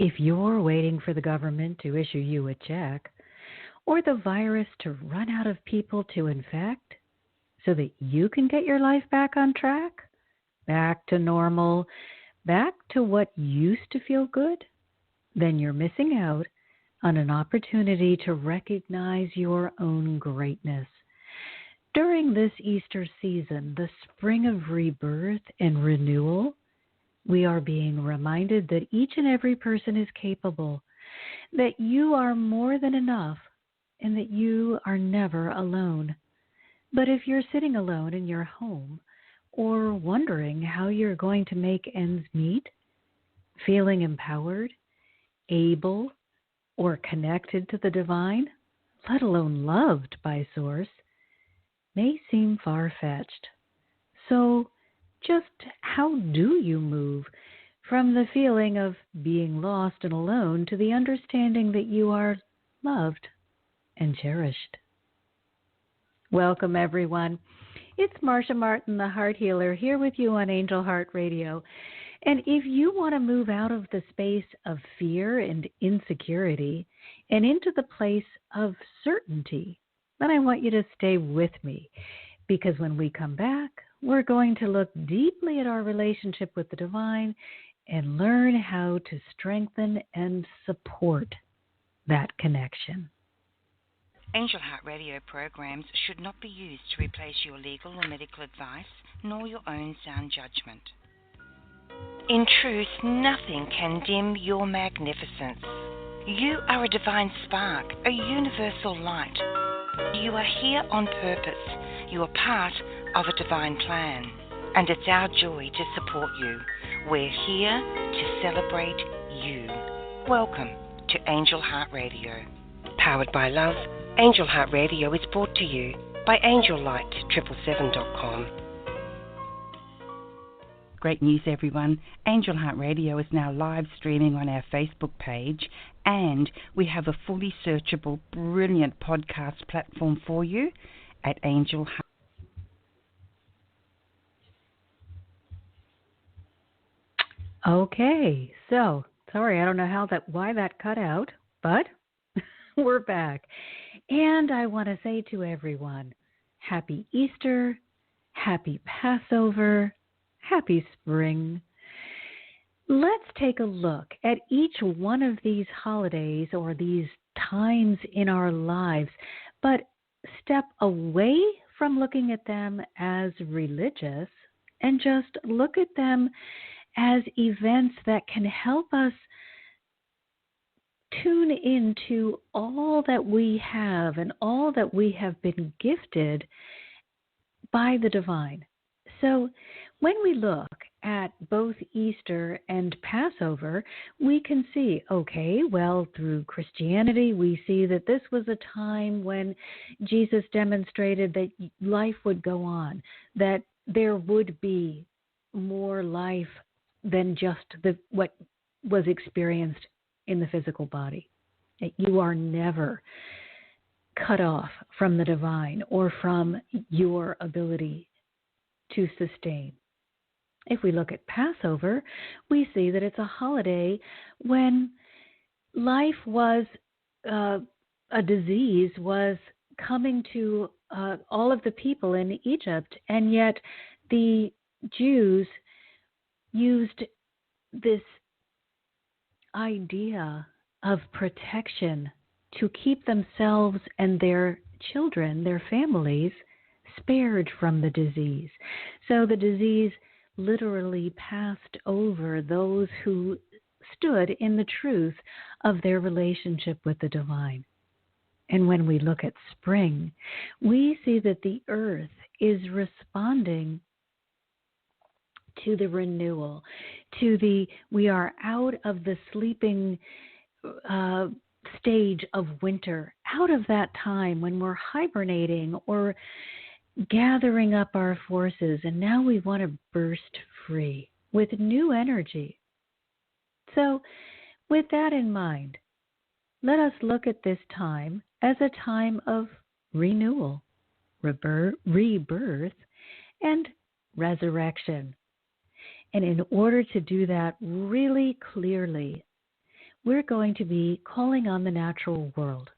If you're waiting for the government to issue you a check, or the virus to run out of people to infect so that you can get your life back on track, back to normal, back to what used to feel good, then you're missing out on an opportunity to recognize your own greatness. During this Easter season, the spring of rebirth and renewal, we are being reminded that each and every person is capable, that you are more than enough, and that you are never alone. But if you're sitting alone in your home or wondering how you're going to make ends meet, feeling empowered, able, or connected to the divine, let alone loved by Source, may seem far-fetched. So just how do you move from the feeling of being lost and alone to the understanding that you are loved and cherished? Welcome, everyone. It's Marcia Martin, the Heart Healer, here with you on Angel Heart Radio. And if you want to move out of the space of fear and insecurity and into the place of certainty, then I want you to stay with me, because when we come back, we're going to look deeply at our relationship with the divine and learn how to strengthen and support that connection. Angel Heart Radio programs should not be used to replace your legal or medical advice, nor your own sound judgment. In truth, nothing can dim your magnificence. You are a divine spark, a universal light. You are here on purpose. You are part of a divine plan, and it's our joy to support you. We're here to celebrate you. Welcome to Angel Heart Radio. Powered by love, Angel Heart Radio is brought to you by AngelLight777.com. Great news, everyone. Angel Heart Radio is now live streaming on our Facebook page, and we have a fully searchable, brilliant podcast platform for you at Angel Heart. Okay, so sorry, I don't know why that cut out, but we're back. And I want to say to everyone, Happy Easter, Happy Passover, Happy Spring. Let's take a look at each one of these holidays or these times in our lives, but step away from looking at them as religious and just look at them as events that can help us tune into all that we have and all that we have been gifted by the divine. So when we look at both Easter and Passover, we can see, okay, well, through Christianity, we see that this was a time when Jesus demonstrated that life would go on, that there would be more life than just what was experienced in the physical body. That you are never cut off from the divine or from your ability to sustain. If we look at Passover, we see that it's a holiday when life was, a disease was coming to all of the people in Egypt, and yet the Jews used this idea of protection to keep themselves and their children, their families, spared from the disease. So the disease literally passed over those who stood in the truth of their relationship with the divine. And when we look at spring, we see that the earth is responding to the renewal, we are out of the sleeping stage of winter, out of that time when we're hibernating or gathering up our forces, and now we want to burst free with new energy. So with that in mind, let us look at this time as a time of renewal, rebirth, and resurrection. And in order to do that really clearly, we're going to be calling on the natural world,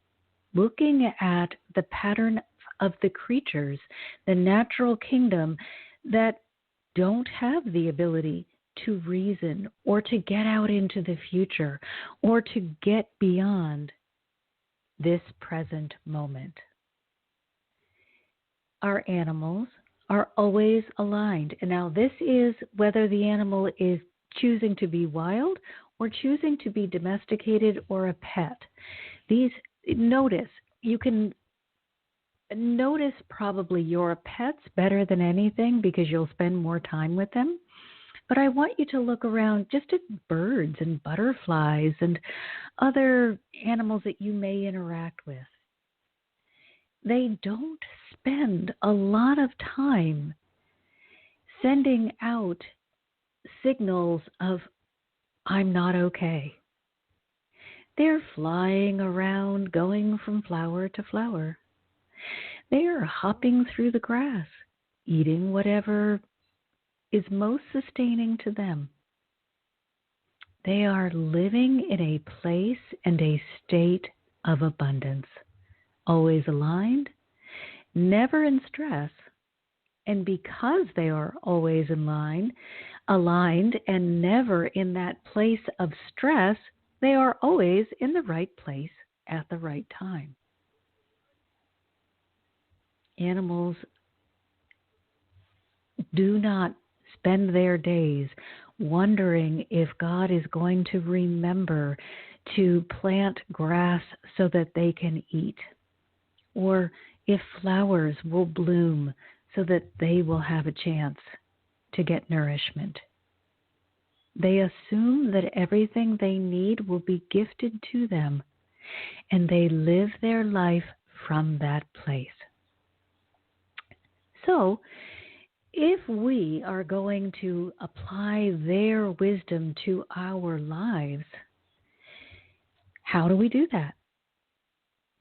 looking at the pattern of the creatures, the natural kingdom that don't have the ability to reason or to get out into the future or to get beyond this present moment. Our animals are always aligned. And now this is whether the animal is choosing to be wild or choosing to be domesticated or a pet. You can notice probably your pets better than anything because you'll spend more time with them. But I want you to look around just at birds and butterflies and other animals that you may interact with. They don't spend a lot of time sending out signals of, I'm not okay. They're flying around, going from flower to flower. They are hopping through the grass, eating whatever is most sustaining to them. They are living in a place and a state of abundance, always aligned, never in stress, and because they are always aligned and never in that place of stress, they are always in the right place at the right time. Animals do not spend their days wondering if God is going to remember to plant grass so that they can eat, or if flowers will bloom so that they will have a chance to get nourishment. They assume that everything they need will be gifted to them, and they live their life from that place. So, if we are going to apply their wisdom to our lives, how do we do that?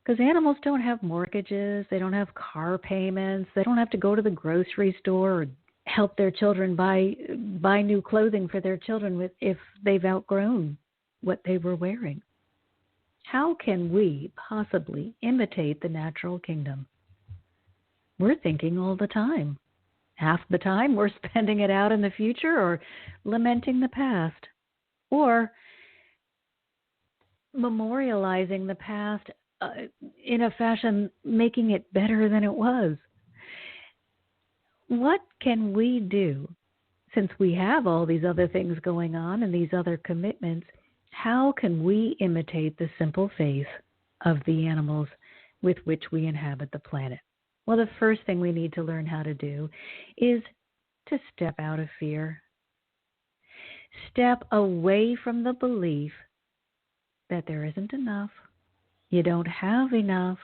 Because animals don't have mortgages, they don't have car payments, they don't have to go to the grocery store or help their children buy new clothing for their children if they've outgrown what they were wearing. How can we possibly imitate the natural kingdom? We're thinking all the time. Half the time we're spending it out in the future or lamenting the past or memorializing the past in a fashion making it better than it was. What can we do since we have all these other things going on and these other commitments? How can we imitate the simple faith of the animals with which we inhabit the planet? Well, the first thing we need to learn how to do is to step out of fear. Step away from the belief that there isn't enough, you don't have enough,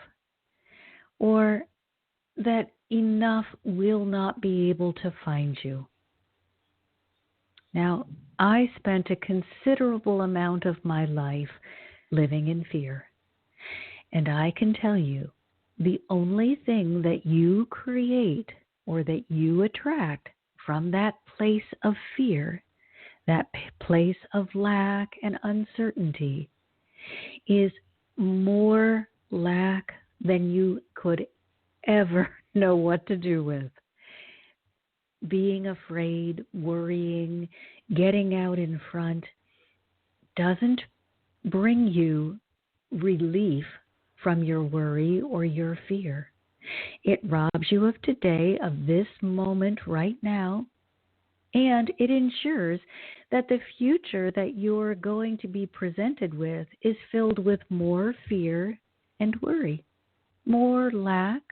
or that enough will not be able to find you. Now, I spent a considerable amount of my life living in fear, and I can tell you, the only thing that you create or that you attract from that place of fear, that place of lack and uncertainty, is more lack than you could ever know what to do with. Being afraid, worrying, getting out in front doesn't bring you relief from your worry or your fear. It robs you of today, of this moment right now, and it ensures that the future that you're going to be presented with is filled with more fear and worry, more lack,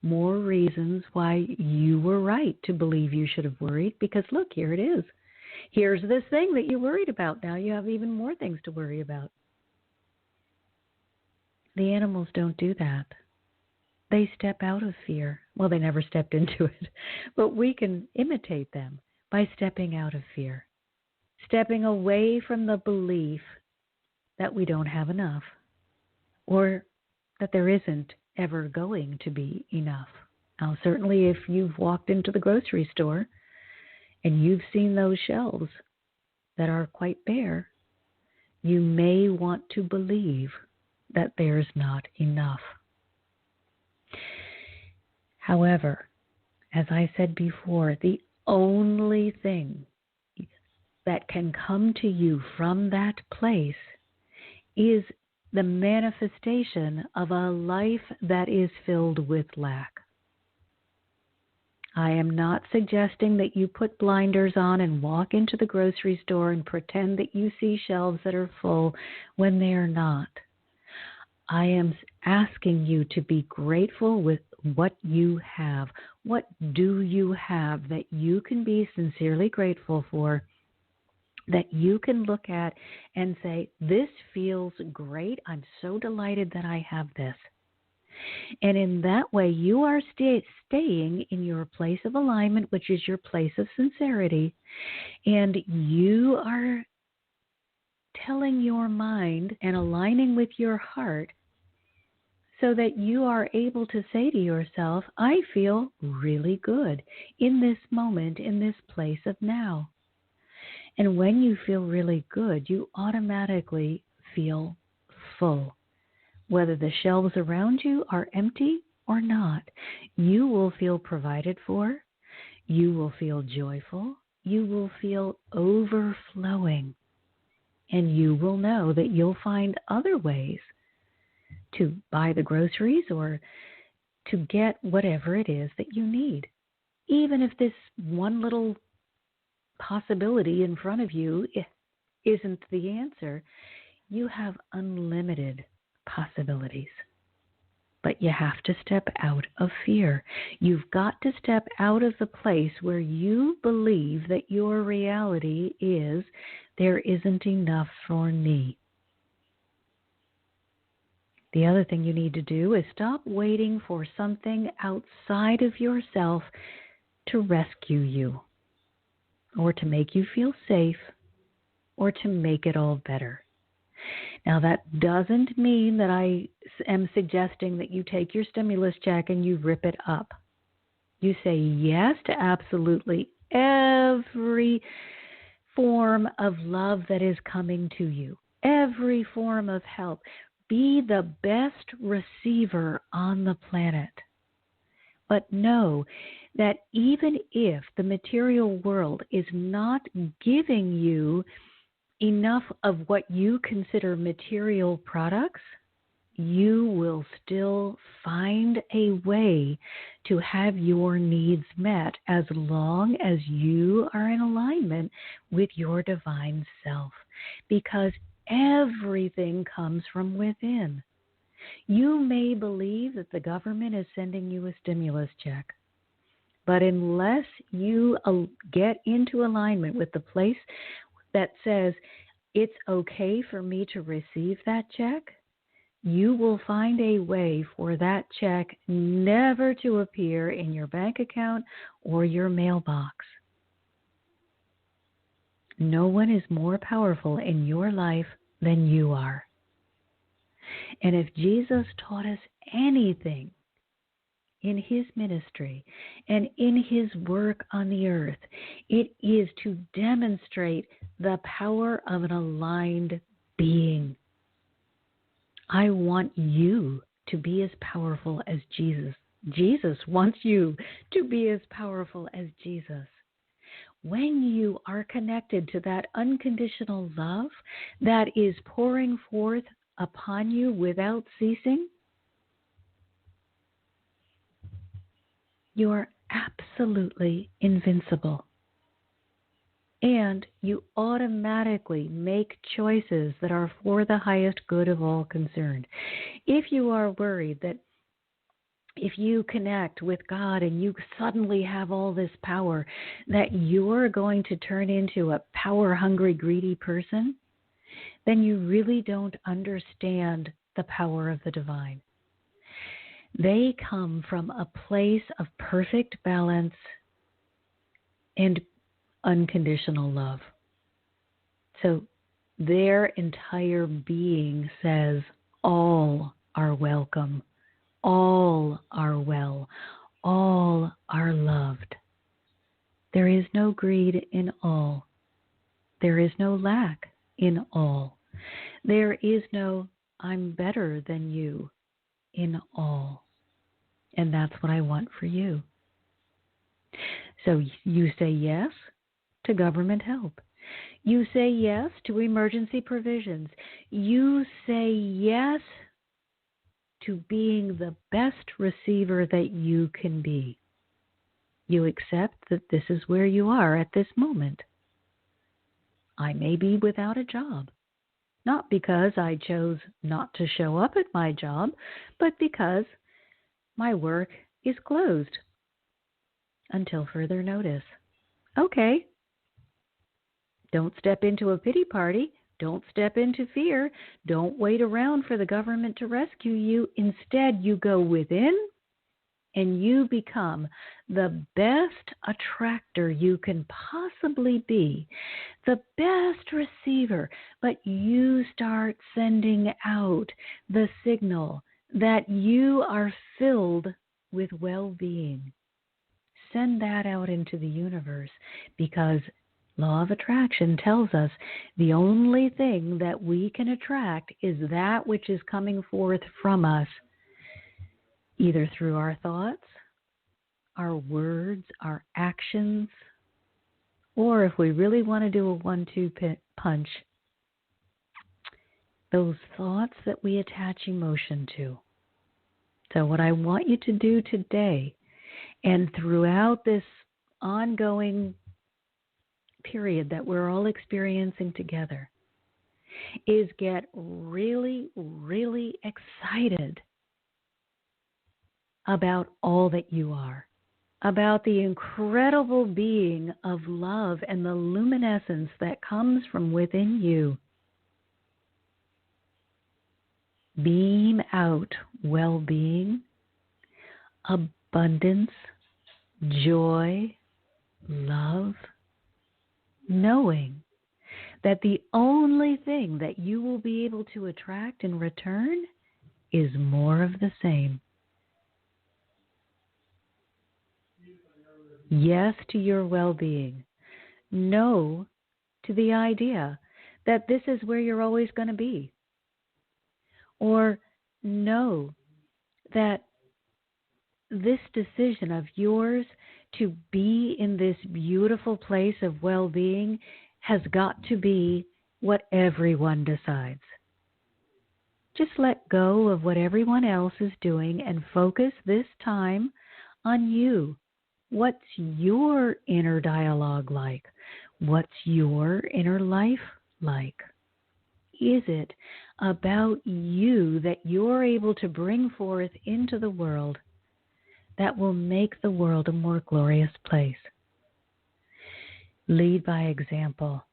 more reasons why you were right to believe you should have worried, because look, here it is. Here's this thing that you worried about. Now you have even more things to worry about. The animals don't do that. They step out of fear. Well, they never stepped into it, but we can imitate them by stepping out of fear, stepping away from the belief that we don't have enough or that there isn't ever going to be enough. Now, certainly if you've walked into the grocery store and you've seen those shelves that are quite bare, You may want to believe that there's not enough. However, as I said before, the only thing that can come to you from that place is the manifestation of a life that is filled with lack. I am not suggesting that you put blinders on and walk into the grocery store and pretend that you see shelves that are full when they are not. I am asking you to be grateful with what you have. What do you have that you can be sincerely grateful for, that you can look at and say, this feels great. I'm so delighted that I have this. And in that way, you are staying in your place of alignment, which is your place of sincerity, and you are telling your mind and aligning with your heart so that you are able to say to yourself, I feel really good in this moment, in this place of now. And when you feel really good, you automatically feel full. Whether the shelves around you are empty or not, you will feel provided for, you will feel joyful, you will feel overflowing, and you will know that you'll find other ways to buy the groceries or to get whatever it is that you need. Even if this one little possibility in front of you isn't the answer, you have unlimited possibilities. But you have to step out of fear. You've got to step out of the place where you believe that your reality is, there isn't enough for me. The other thing you need to do is stop waiting for something outside of yourself to rescue you, or to make you feel safe, or to make it all better. Now, that doesn't mean that I am suggesting that you take your stimulus check and you rip it up. You say yes to absolutely every form of love that is coming to you, every form of help. Be the best receiver on the planet. But know that even if the material world is not giving you enough of what you consider material products, you will still find a way to have your needs met as long as you are in alignment with your divine self, because everything comes from within. You may believe that the government is sending you a stimulus check, but unless you get into alignment with the place that says it's okay for me to receive that check, you will find a way for that check never to appear in your bank account or your mailbox. No one is more powerful in your life than you are. And if Jesus taught us anything in his ministry and in his work on the earth, it is to demonstrate the power of an aligned being. I want you to be as powerful as Jesus. Jesus wants you to be as powerful as Jesus. When you are connected to that unconditional love that is pouring forth upon you without ceasing, you are absolutely invincible. And you automatically make choices that are for the highest good of all concerned. If you are worried that if you connect with God and you suddenly have all this power, that you're going to turn into a power-hungry, greedy person, then you really don't understand the power of the divine. They come from a place of perfect balance and unconditional love. So their entire being says, all are welcome, all are well, all are loved. There is no greed in all. There is no lack in all. There is no I'm better than you in all. And that's what I want for you. So you say yes to government help. You say yes to emergency provisions. You say yes to being the best receiver that you can be. You accept that this is where you are at this moment. I may be without a job, not because I chose not to show up at my job, but because my work is closed until further notice. Okay. Don't step into a pity party. Don't step into fear. Don't wait around for the government to rescue you. Instead, you go within and you become the best attractor you can possibly be, the best receiver. But you start sending out the signal that you are filled with well-being. Send that out into the universe, because law of attraction tells us the only thing that we can attract is that which is coming forth from us, either through our thoughts, our words, our actions, or if we really want to do a 1-2 punch, those thoughts that we attach emotion to. So what I want you to do today and throughout this ongoing period that we're all experiencing together is get really, really excited about all that you are, about the incredible being of love and the luminescence that comes from within you. Beam out well-being, abundance, joy, love, knowing that the only thing that you will be able to attract in return is more of the same. Yes to your well-being. No to the idea that this is where you're always going to be. Or no that this decision of yours to be in this beautiful place of well-being has got to be what everyone decides. Just let go of what everyone else is doing and focus this time on you. What's your inner dialogue like? What's your inner life like? Is it about you that you're able to bring forth into the world that will make the world a more glorious place? Lead by example.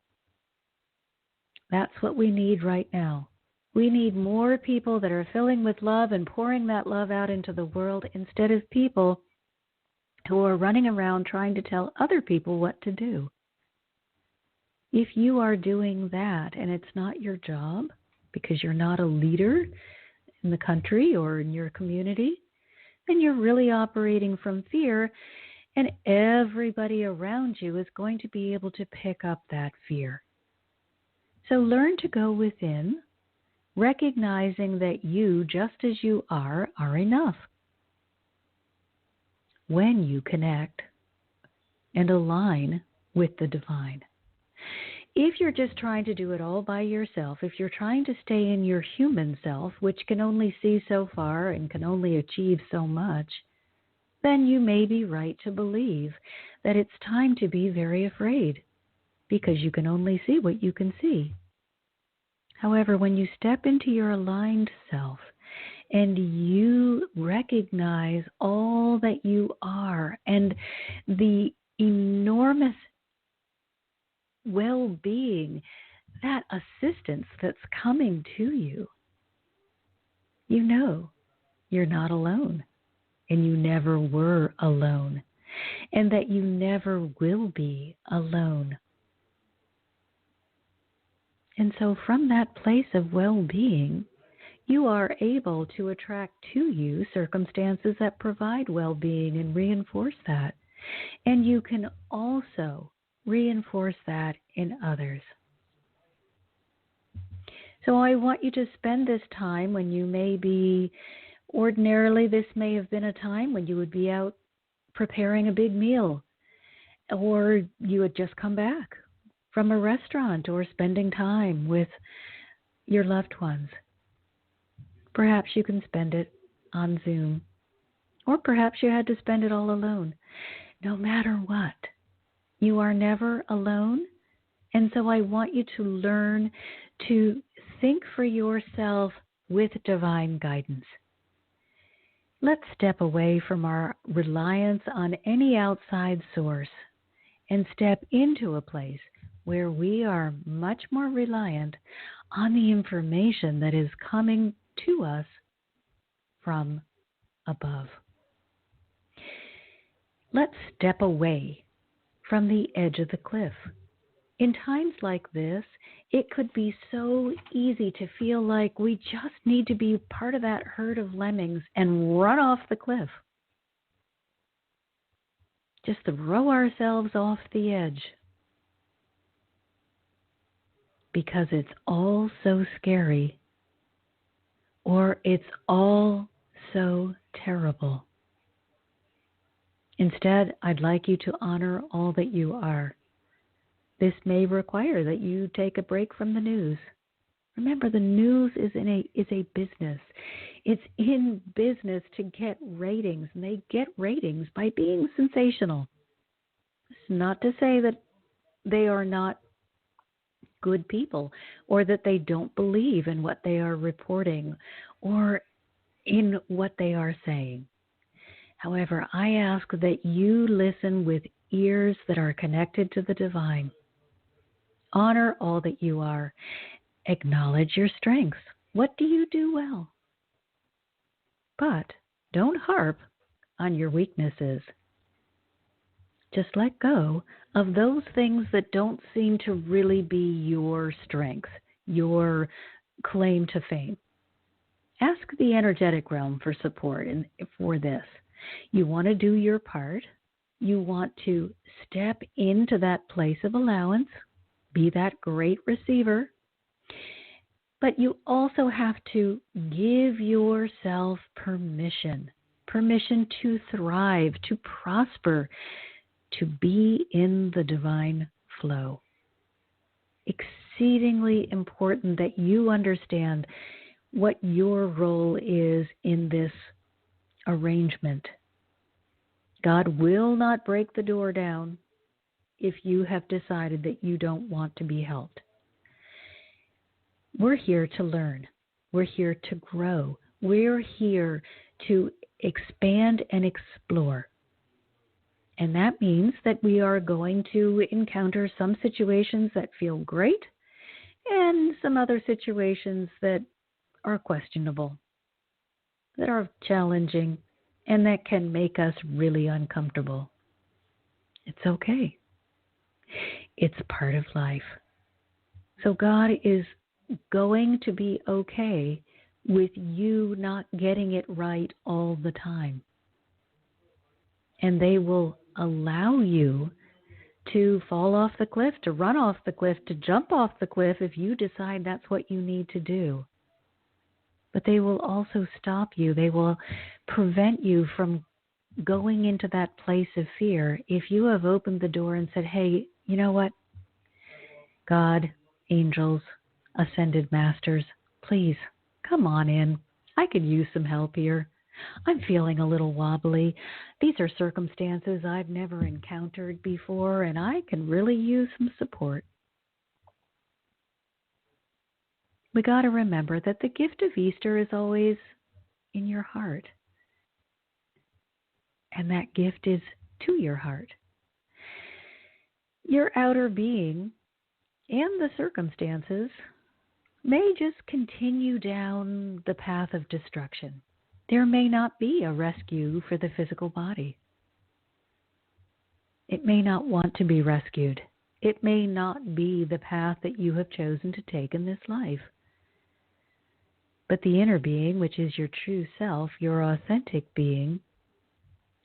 That's what we need right now. We need more people that are filling with love and pouring that love out into the world instead of people who are running around trying to tell other people what to do. If you are doing that and it's not your job because you're not a leader in the country or in your community, then you're really operating from fear, and everybody around you is going to be able to pick up that fear. So learn to go within, recognizing that you, just as you are enough. When you connect and align with the divine. If you're just trying to do it all by yourself, if you're trying to stay in your human self, which can only see so far and can only achieve so much, then you may be right to believe that it's time to be very afraid, because you can only see what you can see. However, when you step into your aligned self and you recognize all that you are and the enormous well-being, that assistance that's coming to you, you know you're not alone, and you never were alone, and that you never will be alone. And so from that place of well-being, you are able to attract to you circumstances that provide well-being and reinforce that. And you can also reinforce that in others. So I want you to spend this time when you may be, ordinarily this may have been a time when you would be out preparing a big meal, or you had just come back from a restaurant, or spending time with your loved ones. Perhaps you can spend it on Zoom, or perhaps you had to spend it all alone. No matter what, you are never alone. And so I want you to learn to think for yourself with divine guidance. Let's step away from our reliance on any outside source and step into a place where we are much more reliant on the information that is coming to us from above. Let's step away from the edge of the cliff. In times like this, it could be so easy to feel like we just need to be part of that herd of lemmings and run off the cliff. Just throw ourselves off the edge. Because it's all so scary, or it's all so terrible. Instead, I'd like you to honor all that you are. This may require that you take a break from the news. Remember, the news is a business. It's in business to get ratings, and they get ratings by being sensational. It's not to say that they are not good people, or that they don't believe in what they are reporting or in what they are saying. However, I ask that you listen with ears that are connected to the divine. Honor all that you are. Acknowledge your strengths. What do you do well? But don't harp on your weaknesses. Just let go of those things that don't seem to really be your strength, your claim to fame. Ask the energetic realm for support for this. You want to do your part. You want to step into that place of allowance, be that great receiver. But you also have to give yourself permission to thrive, to prosper, to be in the divine flow. Exceedingly important that you understand what your role is in this arrangement. God will not break the door down if you have decided that you don't want to be helped. We're here to learn. We're here to grow. We're here to expand and explore. And that means that we are going to encounter some situations that feel great and some other situations that are questionable, that are challenging, and that can make us really uncomfortable. It's okay. It's part of life. So God is going to be okay with you not getting it right all the time. And they will allow you to fall off the cliff, to run off the cliff, to jump off the cliff if you decide that's what you need to do. But they will also stop you. They will prevent you from going into that place of fear if you have opened the door and said, hey, you know what? God, angels, ascended masters, please come on in. I could use some help here. I'm feeling a little wobbly. These are circumstances I've never encountered before, and I can really use some support. We got to remember that the gift of Easter is always in your heart. And that gift is to your heart. Your outer being and the circumstances may just continue down the path of destruction. There may not be a rescue for the physical body. It may not want to be rescued. It may not be the path that you have chosen to take in this life. But the inner being, which is your true self, your authentic being,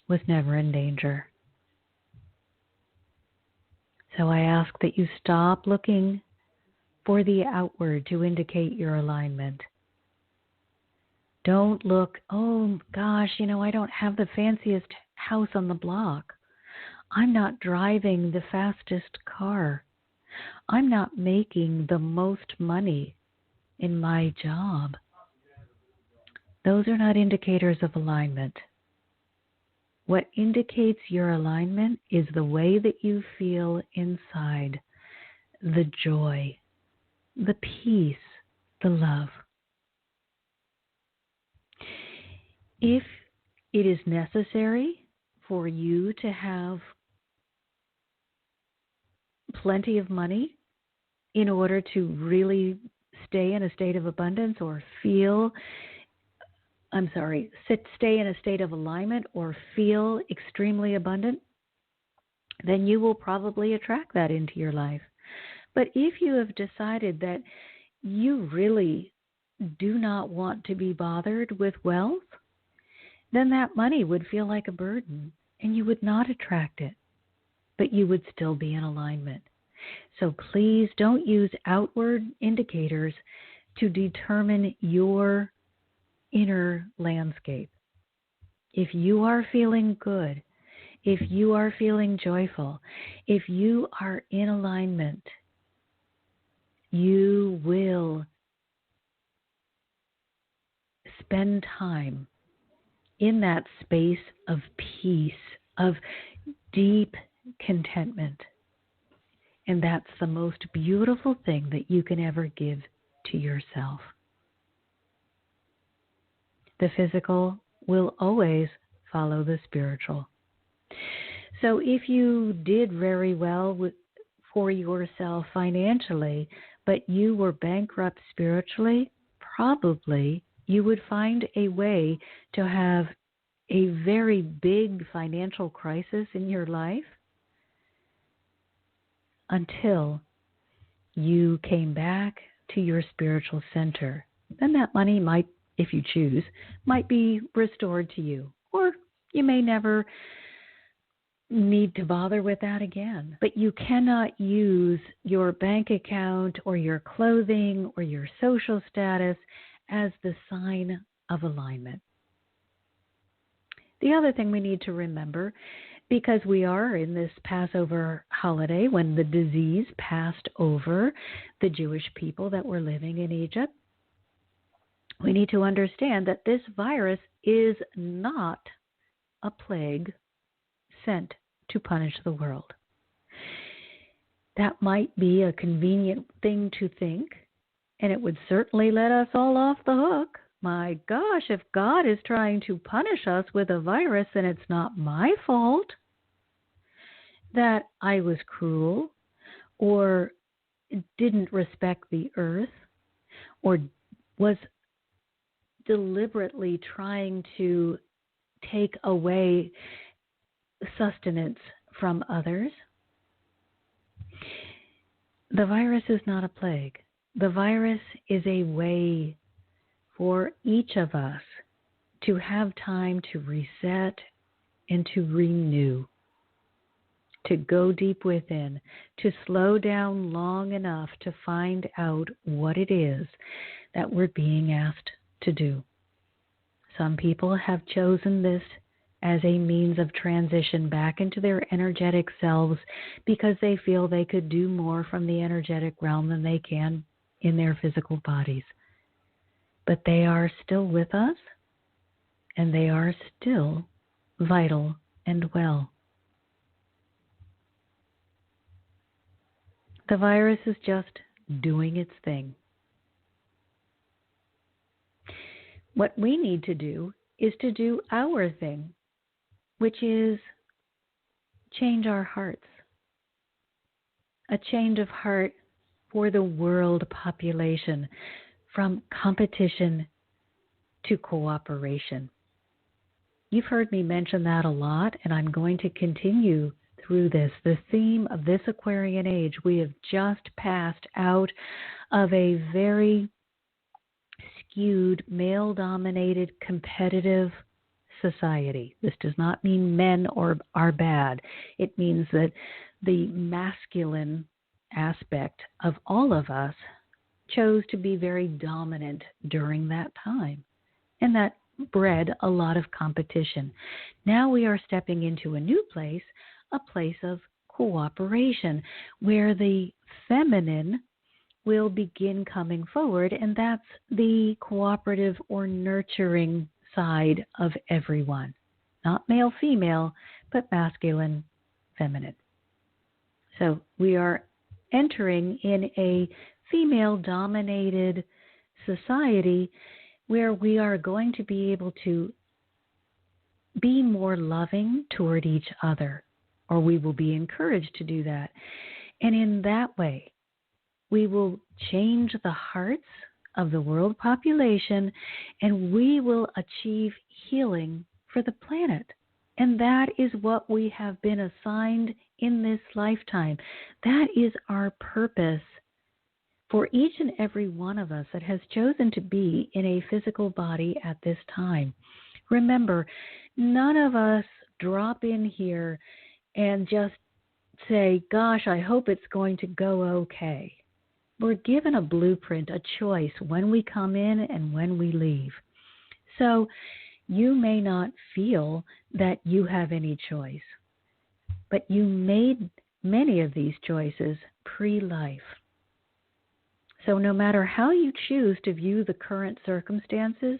was never in danger. So I ask that you stop looking for the outward to indicate your alignment. Don't look, oh gosh, I don't have the fanciest house on the block. I'm not driving the fastest car. I'm not making the most money in my job. Those are not indicators of alignment. What indicates your alignment is the way that you feel inside, the joy, the peace, the love. If it is necessary for you to have plenty of money in order to really stay in a state of abundance or stay in a state of alignment or feel extremely abundant, then you will probably attract that into your life. But if you have decided that you really do not want to be bothered with wealth, then that money would feel like a burden and you would not attract it, but you would still be in alignment. So please don't use outward indicators to determine your inner landscape. If you are feeling good, if you are feeling joyful, if you are in alignment, you will spend time in that space of peace, of deep contentment. And that's the most beautiful thing that you can ever give to yourself. The physical will always follow the spiritual. So if you did very well for yourself financially, but you were bankrupt spiritually, probably you would find a way to have a very big financial crisis in your life until you came back to your spiritual center. Then that money might, if you choose, might be restored to you. Or you may never need to bother with that again. But you cannot use your bank account or your clothing or your social status as the sign of alignment. The other thing we need to remember, because we are in this Passover holiday when the disease passed over the Jewish people that were living in Egypt, we need to understand that this virus is not a plague sent to punish the world. That might be a convenient thing to think, and it would certainly let us all off the hook. My gosh, if God is trying to punish us with a virus, then it's not my fault that I was cruel or didn't respect the earth or was deliberately trying to take away sustenance from others. The virus is not a plague. The virus is a way for each of us to have time to reset and to renew, to go deep within, to slow down long enough to find out what it is that we're being asked to do. Some people have chosen this as a means of transition back into their energetic selves because they feel they could do more from the energetic realm than they can in their physical bodies. But they are still with us, and they are still vital and well. The virus is just doing its thing. What we need to do is to do our thing, which is change our hearts. A change of heart for the world population, from competition to cooperation. You've heard me mention that a lot, and I'm going to continue through this. The theme of this Aquarian age, we have just passed out of a very skewed, male-dominated, competitive society. This does not mean men are bad. It means that the masculine aspect of all of us chose to be very dominant during that time. And that bred a lot of competition. Now we are stepping into a new place, a place of cooperation, where the feminine will begin coming forward, and that's the cooperative or nurturing side of everyone. Not male, female, but masculine, feminine. So we are entering in a female-dominated society where we are going to be able to be more loving toward each other, or we will be encouraged to do that. And in that way, we will change the hearts of the world population, and we will achieve healing for the planet. And that is what we have been assigned in this lifetime. That is our purpose for each and every one of us that has chosen to be in a physical body at this time. Remember, none of us drop in here and just say, gosh, I hope it's going to go okay. We're given a blueprint, a choice when we come in and when we leave. So you may not feel that you have any choice, but you made many of these choices pre-life. So no matter how you choose to view the current circumstances,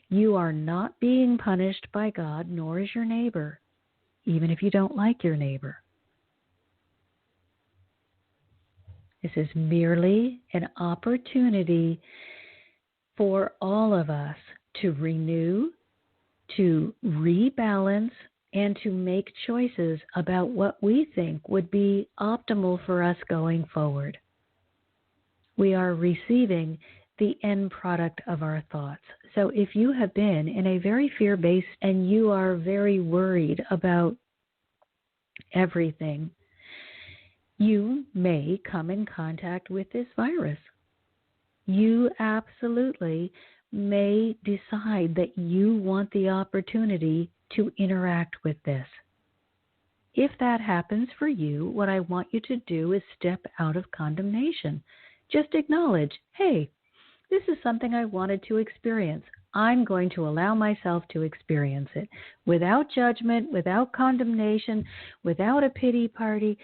you are not being punished by God, nor is your neighbor, even if you don't like your neighbor. This is merely an opportunity for all of us to renew, to rebalance, and to make choices about what we think would be optimal for us going forward. We are receiving the end product of our thoughts. So if you have been in a very fear-based and you are very worried about everything, you may come in contact with this virus. You absolutely may decide that you want the opportunity to interact with this. If that happens for you, what I want you to do is step out of condemnation. Just acknowledge, hey, this is something I wanted to experience. I'm going to allow myself to experience it without judgment, without condemnation, without a pity party.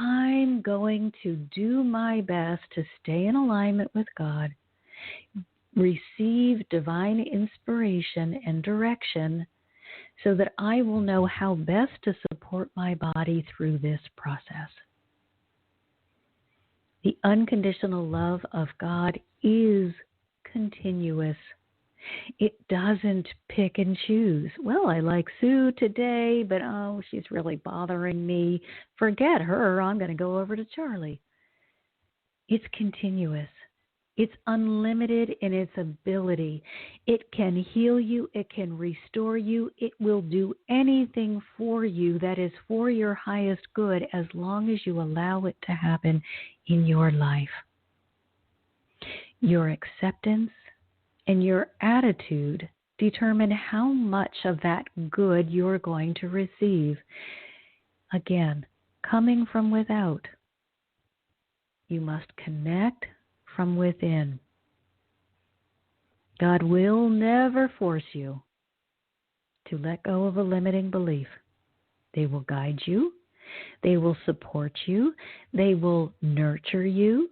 I'm going to do my best to stay in alignment with God, receive divine inspiration and direction so that I will know how best to support my body through this process. The unconditional love of God is continuous. It doesn't pick and choose. Well, I like Sue today, but oh, she's really bothering me. Forget her. I'm going to go over to Charlie. It's continuous. It's unlimited in its ability. It can heal you. It can restore you. It will do anything for you that is for your highest good as long as you allow it to happen in your life. Your acceptance and your attitude determine how much of that good you're going to receive. Again, coming from without. You must connect from within. God will never force you to let go of a limiting belief. They will guide you. They will support you. They will nurture you.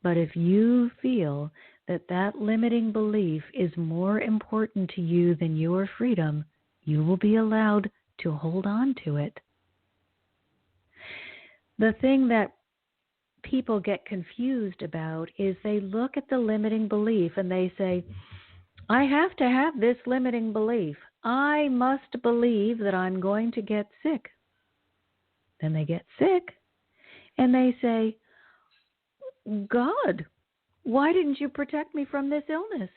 But if you feel that that limiting belief is more important to you than your freedom, you will be allowed to hold on to it. The thing that people get confused about is they look at the limiting belief and they say, I have to have this limiting belief. I must believe that I'm going to get sick. Then they get sick and they say, God, why didn't you protect me from this illness?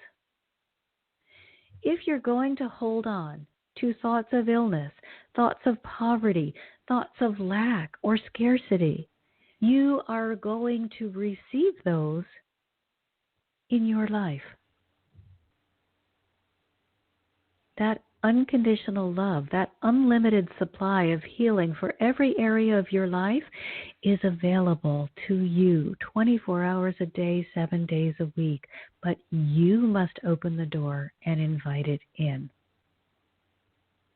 If you're going to hold on to thoughts of illness, thoughts of poverty, thoughts of lack or scarcity, you are going to receive those in your life. That unconditional love, that unlimited supply of healing for every area of your life is available to you 24 hours a day, 7 days a week. But you must open the door and invite it in.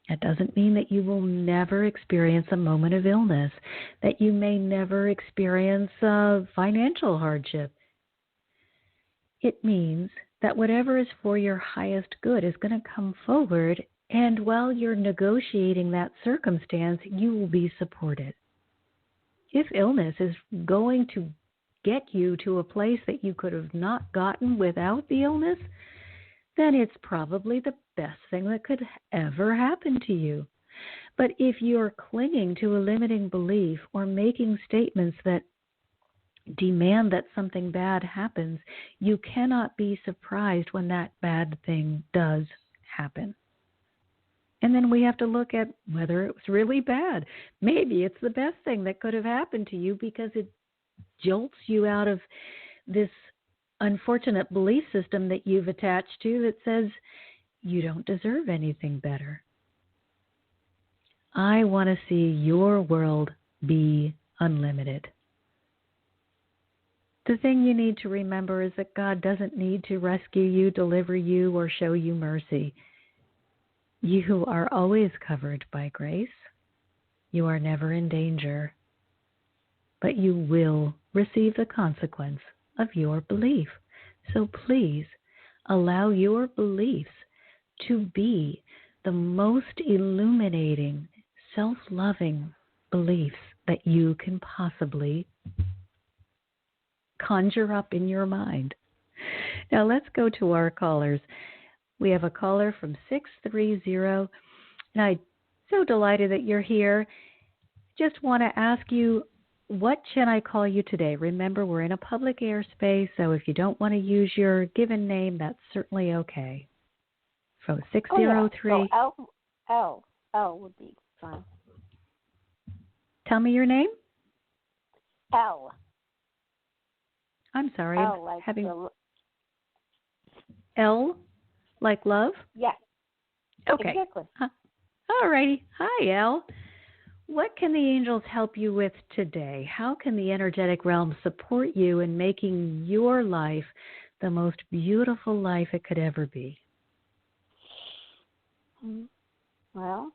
That doesn't mean that you will never experience a moment of illness, that you may never experience financial hardship. It means that whatever is for your highest good is going to come forward, and while you're negotiating that circumstance, you will be supported. If illness is going to get you to a place that you could have not gotten without the illness, then it's probably the best thing that could ever happen to you. But if you're clinging to a limiting belief or making statements that demand that something bad happens, you cannot be surprised when that bad thing does happen. And then we have to look at whether it was really bad. Maybe it's the best thing that could have happened to you because it jolts you out of this unfortunate belief system that you've attached to that says you don't deserve anything better. I want to see your world be unlimited. The thing you need to remember is that God doesn't need to rescue you, deliver you, or show you mercy. You are always covered by grace. You are never in danger. But you will receive the consequence of your belief. So please allow your beliefs to be the most illuminating, self-loving beliefs that you can possibly conjure up in your mind. Now let's go to our callers. We have a caller from 630, and I'm so delighted that you're here. Just want to ask you, what should I call you today? Remember, we're in a public airspace, so if you don't want to use your given name, that's certainly okay. So 603. So L would be fine. Tell me your name. L. I'm sorry. L like having the... L like love? Yes. Okay. Exactly. All righty. Hi, L. What can the angels help you with today? How can the energetic realm support you in making your life the most beautiful life it could ever be? Well,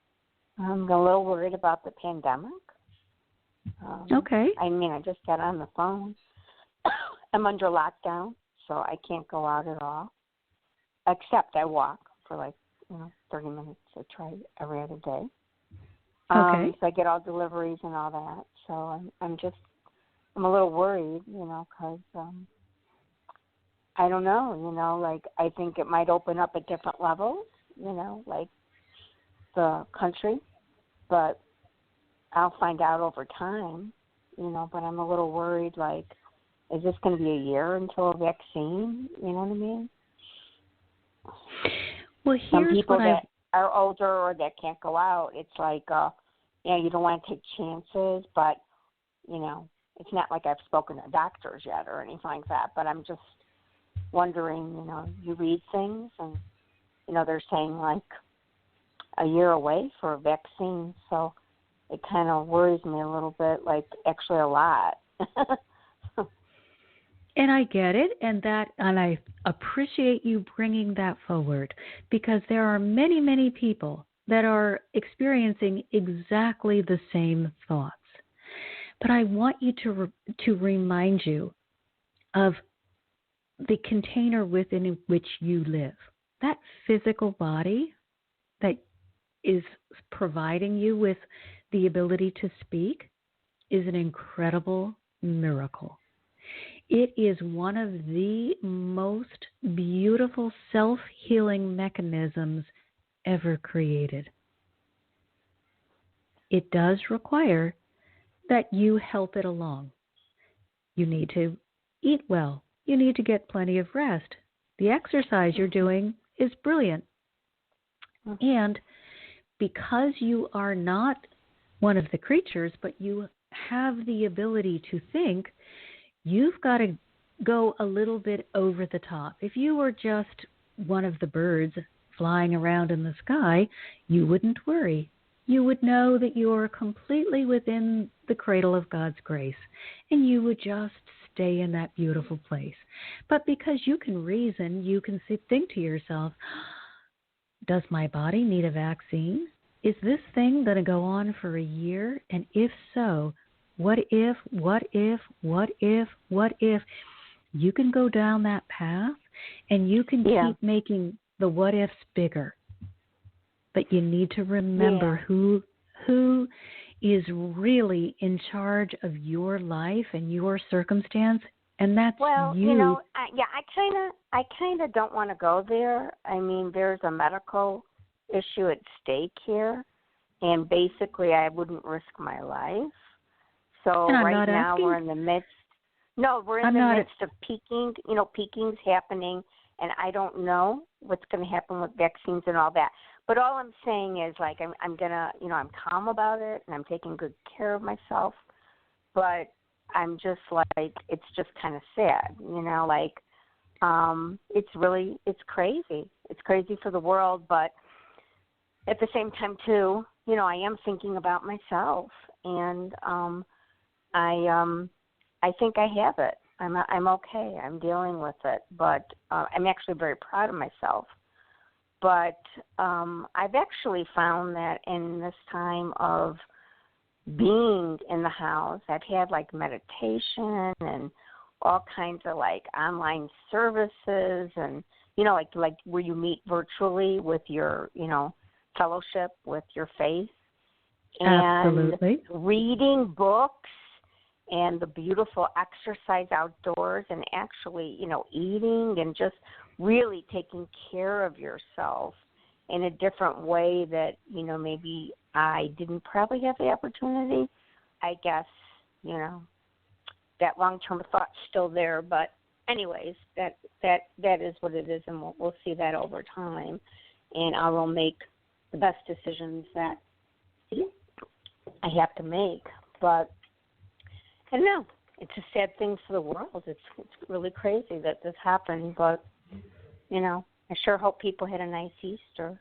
I'm a little worried about the pandemic. Okay. I mean, I just got on the phone. I'm under lockdown, so I can't go out at all. Except I walk for 30 minutes. I try every other day. Okay. So I get all deliveries and all that. So I'm a little worried, because I don't know, I think it might open up at different levels, like the country. But I'll find out over time, but I'm a little worried, is this going to be a year until a vaccine? You know what I mean? Well, Some here's people what that are older or that can't go out, it's you don't want to take chances, but, it's not like I've spoken to doctors yet or anything like that, but I'm just wondering, you read things and, they're saying a year away for a vaccine, so it kind of worries me a little bit, actually a lot. And I get it, and I appreciate you bringing that forward, because there are many, many people that are experiencing exactly the same thoughts. But I want you to remind you of the container within which you live. That physical body that is providing you with the ability to speak is an incredible miracle. It is one of the most beautiful self-healing mechanisms ever created. It does require that you help it along. You need to eat well. You need to get plenty of rest. The exercise you're doing is brilliant. And because you are not one of the creatures, but you have the ability to think, you've got to go a little bit over the top. If you were just one of the birds flying around in the sky, you wouldn't worry. You would know that you are completely within the cradle of God's grace, and you would just stay in that beautiful place. But because you can reason, you can think to yourself, does my body need a vaccine? Is this thing going to go on for a year? And if so, what if? You can go down that path, and you can keep making the what ifs bigger. But you need to remember who is really in charge of your life and your circumstance, and that's you. Well, I kind of don't want to go there. I mean, there's a medical issue at stake here, and basically, I wouldn't risk my life. So right now, we're in the midst. No, we're in the midst of peaking. Peaking's happening, and I don't know what's going to happen with vaccines and all that. But all I'm saying is, like, I'm gonna, I'm calm about it, and I'm taking good care of myself. But I'm just like, it's just kind of sad, it's crazy. It's crazy for the world, but at the same time, too, I am thinking about myself, and I think I have it. I'm okay. I'm dealing with it, but I'm actually very proud of myself. But I've actually found that in this time of being in the house, I've had like meditation and all kinds of like online services, and like where you meet virtually with your fellowship with your faith, and reading books and the beautiful exercise outdoors, and actually eating and just really taking care of yourself in a different way that, maybe I didn't probably have the opportunity. I guess, that long-term thought's still there. But anyways, that is what it is, and we'll see that over time. And I will make the best decisions that I have to make. But I don't know. It's a sad thing for the world. It's really crazy that this happened, but I sure hope people had a nice Easter,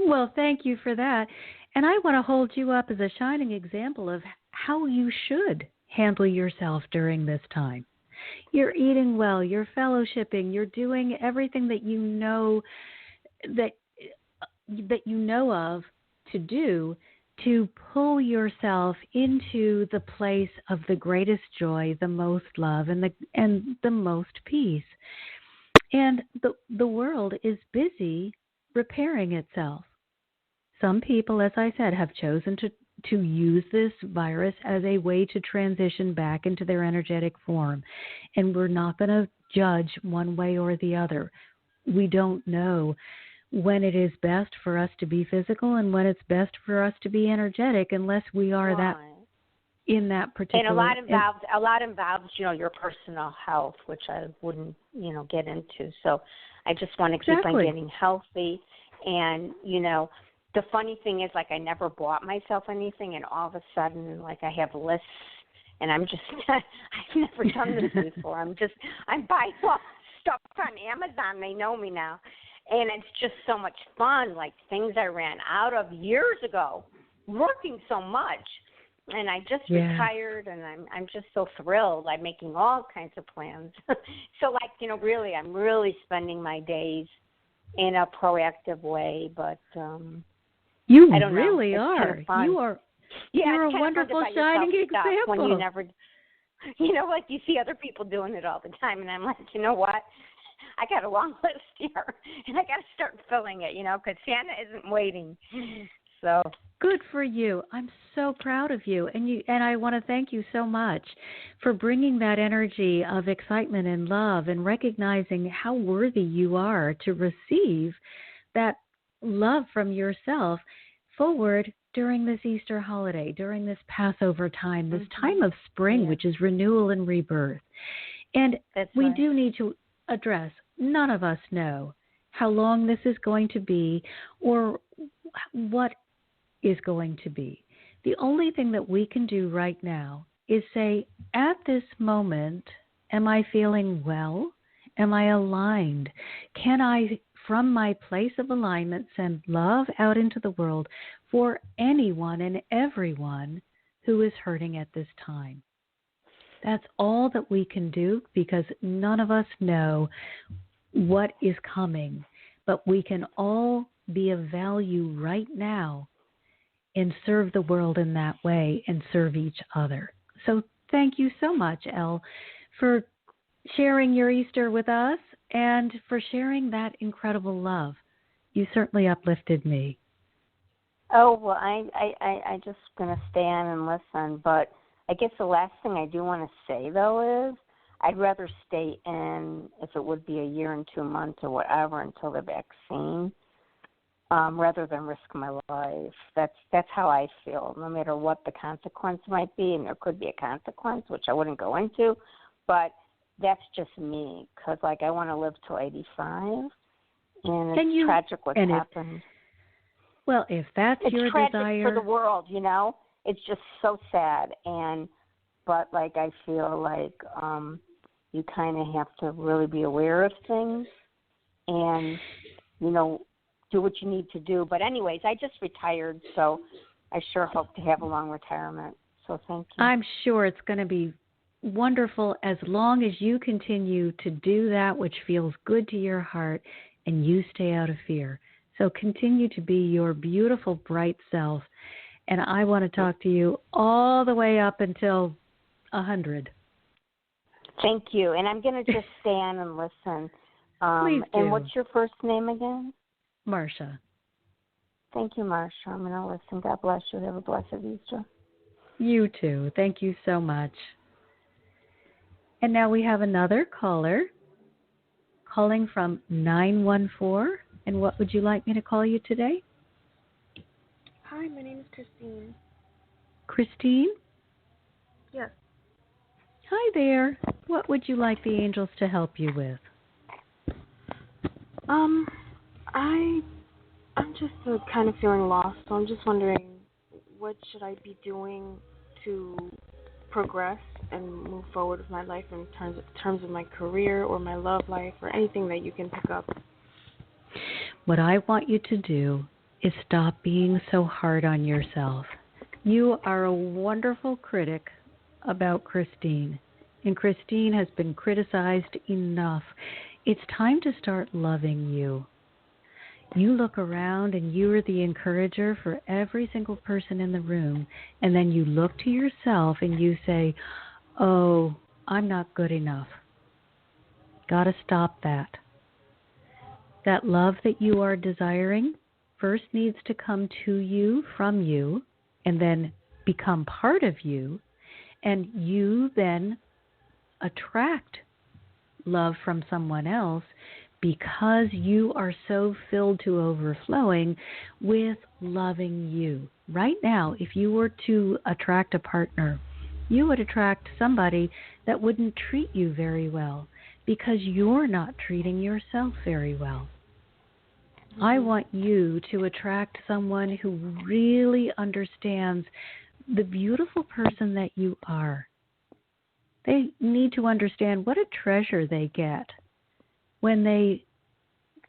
Well, thank you for that. And I want to hold you up as a shining example of how you should handle yourself during this time. You're eating well, you're fellowshipping, you're doing everything that you know of to do to pull yourself into the place of the greatest joy, the most love, and the most peace. And the world is busy repairing itself. Some people, as I said, have chosen to use this virus as a way to transition back into their energetic form. And we're not going to judge one way or the other. We don't know when it is best for us to be physical and when it's best for us to be energetic, unless we are that in that particular. And a lot involves your personal health, which I wouldn't get into. So I just want to keep on getting healthy. And the funny thing is, like, I never bought myself anything, and all of a sudden, like, I have lists, and I'm just I've never done this before. I'm buying all stuff on Amazon. They know me now. And it's just so much fun, like things I ran out of years ago, working so much. And I just retired, and I'm just so thrilled. I'm making all kinds of plans. So, like, really, I'm really spending my days in a proactive way. But you I don't really know. are. Kind of fun. You're a wonderful shining example. When you never, like you see other people doing it all the time, and I'm like, you know what? I got a long list here, and I got to start filling it, because Santa isn't waiting. So good for you. I'm so proud of you, and I want to thank you so much for bringing that energy of excitement and love, and recognizing how worthy you are to receive that love from yourself forward during this Easter holiday, during this Passover time, this time of spring, which is renewal and rebirth. And we do need to address, none of us know how long this is going to be or what is going to be. The only thing that we can do right now is say, at this moment, am I feeling well? Am I aligned? Can I from my place of alignment, send love out into the world for anyone and everyone who is hurting at this time. That's all that we can do, because none of us know what is coming, but we can all be of value right now and serve the world in that way and serve each other. So thank you so much, Elle, for sharing your Easter with us and for sharing that incredible love. You certainly uplifted me. Oh, well, I just going to stay on and listen, but I guess the last thing I do want to say, though, is I'd rather stay in, if it would be a year and 2 months or whatever, until the vaccine, rather than risk my life. That's how I feel, no matter what the consequence might be, and there could be a consequence, which I wouldn't go into, but that's just me, because, like, I want to live till 85, and it's tragic what happened. Well, if that's it's your tragic desire for the world, you know. It's just so sad, but like I feel like you kind of have to really be aware of things, and you know, do what you need to do. But anyways, I just retired, so I sure hope to have a long retirement. So thank you. I'm sure it's going to be wonderful as long as you continue to do that which feels good to your heart and you stay out of fear. So continue to be your beautiful, bright self. And I want to talk to you all the way up until 100. Thank you. And I'm going to just stay on and listen. Please do. And what's your first name again? Marcia. Thank you, Marcia. I'm going to listen. God bless you. Have a blessed Easter. You too. Thank you so much. And now we have another caller calling from 914. And what would you like me to call you today? Hi, my name is Christine. Christine? Yes. Hi there. What would you like the angels to help you with? I'm just kind of feeling lost, so I'm just wondering, what should I be doing to progress and move forward with my life in terms of my career or my love life or anything that you can pick up? What I want you to do is stop being so hard on yourself. You are a wonderful critic about Christine, and Christine has been criticized enough. It's time to start loving you. You look around and you are the encourager for every single person in the room, and then you look to yourself and you say, oh, I'm not good enough. Got to stop that. That love that you are desiring first needs to come to you, from you, and then become part of you, and you then attract love from someone else because you are so filled to overflowing with loving you. Right now, if you were to attract a partner, you would attract somebody that wouldn't treat you very well because you're not treating yourself very well. I want you to attract someone who really understands the beautiful person that you are. They need to understand what a treasure they get when they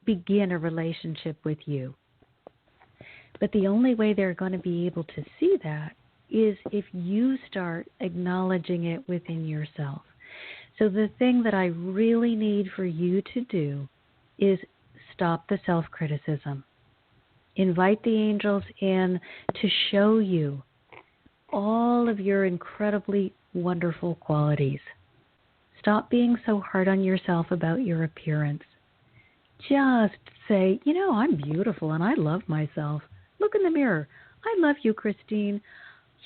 begin a relationship with you. But the only way they're going to be able to see that is if you start acknowledging it within yourself. So the thing that I really need for you to do is stop the self-criticism. Invite the angels in to show you all of your incredibly wonderful qualities. Stop being so hard on yourself about your appearance. Just say, you know, I'm beautiful and I love myself. Look in the mirror. I love you, Christine.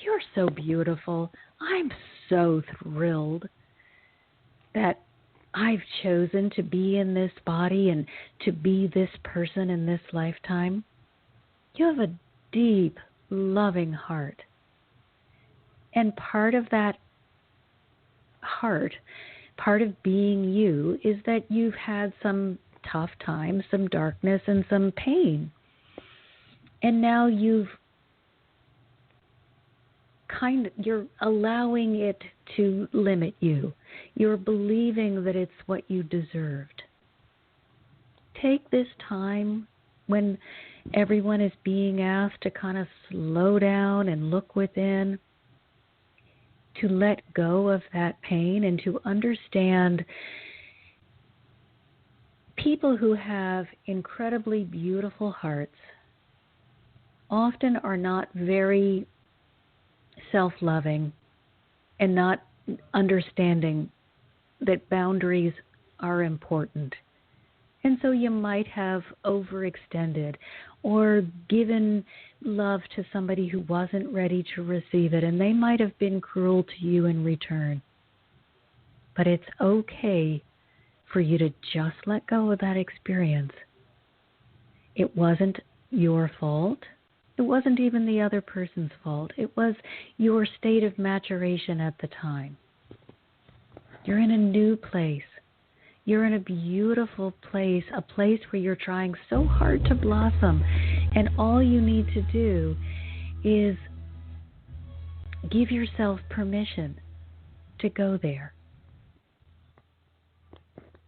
You're so beautiful. I'm so thrilled that I've chosen to be in this body and to be this person in this lifetime. You have a deep, loving heart. And part of that heart, part of being you, is that you've had some tough times, some darkness, and some pain. And now you're allowing it to limit you. You're believing that it's what you deserved. take this time when everyone is being asked to kind of slow down and look within, to let go of that pain and to understand people who have incredibly beautiful hearts often are not very self-loving and not understanding that boundaries are important. And so you might have overextended or given love to somebody who wasn't ready to receive it, and they might have been cruel to you in return. But it's okay for you to just let go of that experience. It wasn't your fault. It wasn't even the other person's fault. It was your state of maturation at the time. You're in a new place. You're in a beautiful place, a place where you're trying so hard to blossom. And all you need to do is give yourself permission to go there.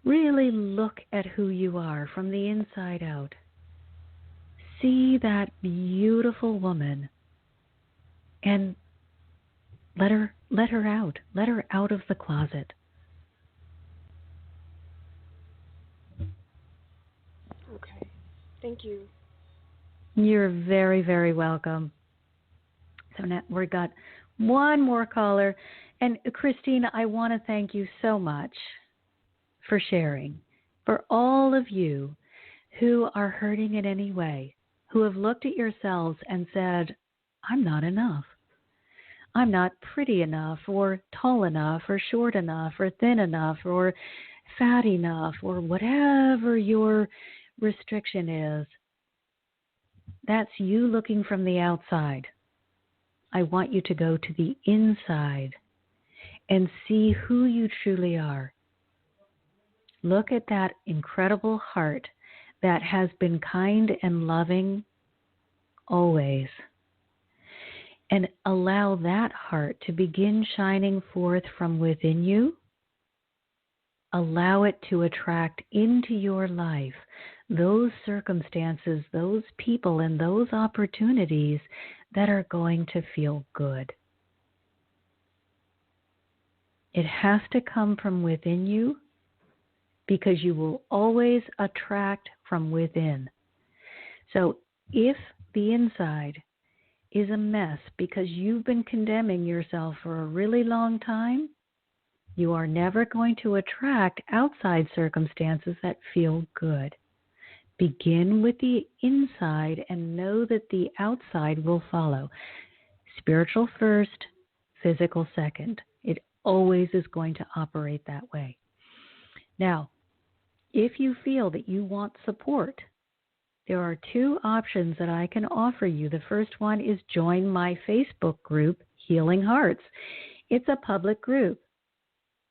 Really look at who you are from the inside out. See that beautiful woman and let her out. Let her out of the closet. Okay. Thank you. You're very, very welcome. So now we've got one more caller. And Christina, I want to thank you so much for sharing. For all of you who are hurting in any way, who have looked at yourselves and said, I'm not enough. I'm not pretty enough, or tall enough, or short enough, or thin enough, or fat enough, or whatever your restriction is. That's you looking from the outside. I want you to go to the inside and see who you truly are. Look at that incredible heart that has been kind and loving always. And allow that heart to begin shining forth from within you. Allow it to attract into your life those circumstances, those people, and those opportunities that are going to feel good. It has to come from within you, because you will always attract from within. So if the inside is a mess because you've been condemning yourself for a really long time, you are never going to attract outside circumstances that feel good. Begin with the inside and know that the outside will follow. Spiritual first, physical second. It always is going to operate that way. Now, if you feel that you want support, there are two options that I can offer you. The first one is join my Facebook group, Healing Hearts. It's a public group.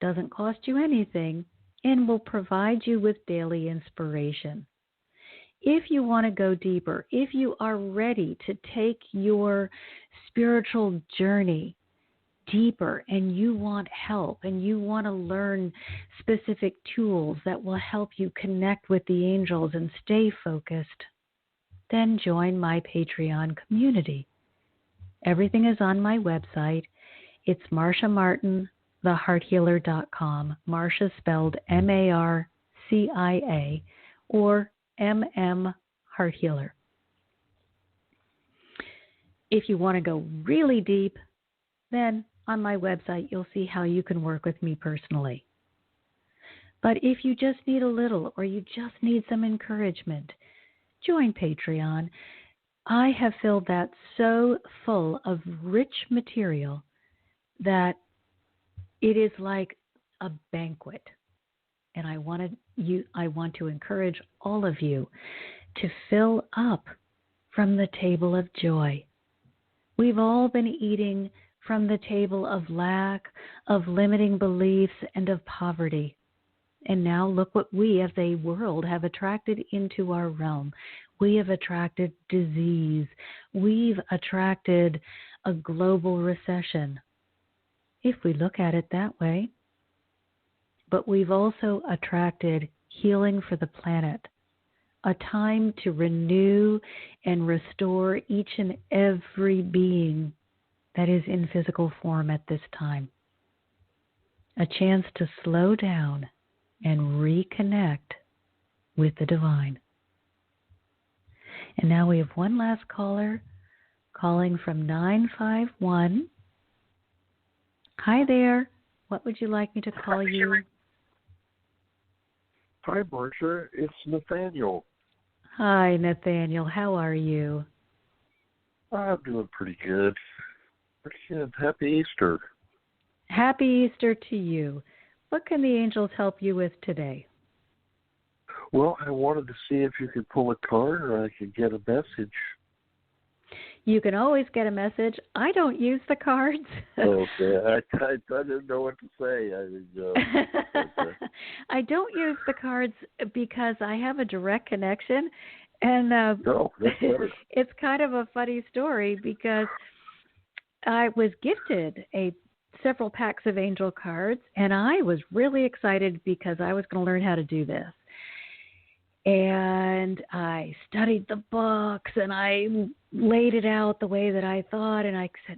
Doesn't cost you anything and will provide you with daily inspiration. If you want to go deeper, if you are ready to take your spiritual journey deeper and you want help and you want to learn specific tools that will help you connect with the angels and stay focused, then join my Patreon community. Everything is on my website. It's MarciaMartinTheHeartHealer.com. Marcia spelled M-A-R-C-I-A or M-M Heart Healer. If you want to go really deep, then on my website you'll see how you can work with me personally. But if you just need a little or you just need some encouragement, join Patreon. I have filled that so full of rich material that it is like a banquet. And I want to encourage all of you to fill up from the table of joy. We've all been eating from the table of lack, of limiting beliefs, and of poverty. And now look what we as a world have attracted into our realm. We have attracted disease. We've attracted a global recession, if we look at it that way. But we've also attracted healing for the planet. a time to renew and restore each and every being that is in physical form at this time. A chance to slow down and reconnect with the divine. And now we have one last caller calling from 951. Hi there. What would you like me to call you? Hi, Marcia. It's Nathaniel. Hi, Nathaniel. How are you? I'm doing pretty good. Pretty good. Happy Easter. Happy Easter to you. What can the angels help you with today? Well, I wanted to see if you could pull a card or I could get a message. You can always get a message. I don't use the cards. Okay. I didn't know what to say. I don't use the cards because I have a direct connection. And no, that's better. It's kind of a funny story because I was gifted several packs of angel cards, and I was really excited because I was going to learn how to do this. And I studied the books, and I laid it out the way that I thought, and I said,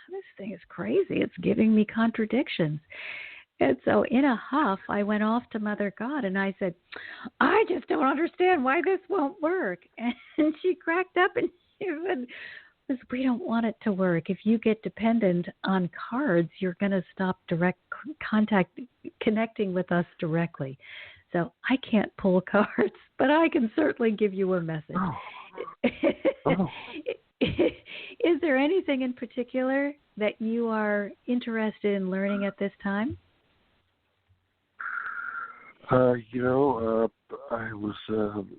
this thing is crazy. It's giving me contradictions. And so in a huff, I went off to Mother God, and I said, I just don't understand why this won't work. And she cracked up, and she said, we don't want it to work. If you get dependent on cards, you're going to stop direct connecting with us directly. So I can't pull cards, but I can certainly give you a message. Oh. Is there anything in particular that you are interested in learning at this time? I was, I'm